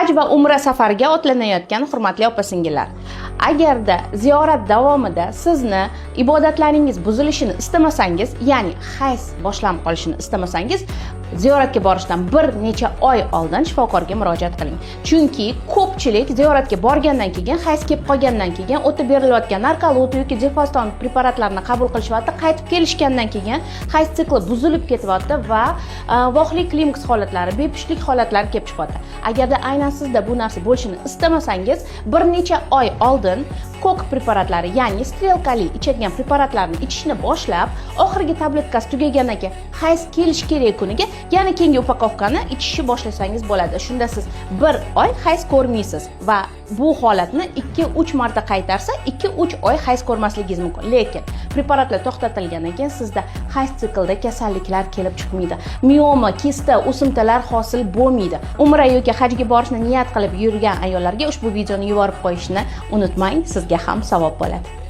Haj va umra safariga otlanayotgan hurmatli opa-singillar, agarda ziyorat davomida sizni ibodatlaringiz buzilishini istamasangiz, ya'ni hayz boshlanib qolishini istamasangiz, ziyoratga borishdan bir necha oy oldin shifokorga murojaat qiling. Chunki ko'pchilik ziyoratga borgandan keyin, hayz kelib qolgandan keyin o'tib berilayotgan narkolot yoki defoston preparatlarni qabul qilish vaqtida qaytib kelishgandan keyin hayz sikli buzilib ketyapti va vohlik klimaks holatlari, bepushtlik holatlari kelib chiqadi. Agarda aynan sizda bu narsa bo'lishini istamasangiz, bir necha oy oldin kok preparatlari, ya'ni strelkali ichadigan preparatlarni ichishni boshlab, oxirgi tabletkasi tugagandan keyin hayz kelish kerak kuniga yana keyingi upakovkani ichishni boshlasangiz bo'ladi. Shunda siz bir oy hayz ko'rmaysiz va bu holatni 2-3 marta qaytarsa 2-3 oy hayz ko'rmasligingiz mumkin. Lekin preparatlar to'xtatilgandan keyin sizda hayz siklida kasalliklar kelib chiqmaydi. Mioma, kista, o'simtalar hosil bo'lmaydi. Umra yoki hajga borishni niyat qilib yurgan ayollarga ushbu videoni yuborib qo'yishni unutmang, sizga ham savob bo'ladi.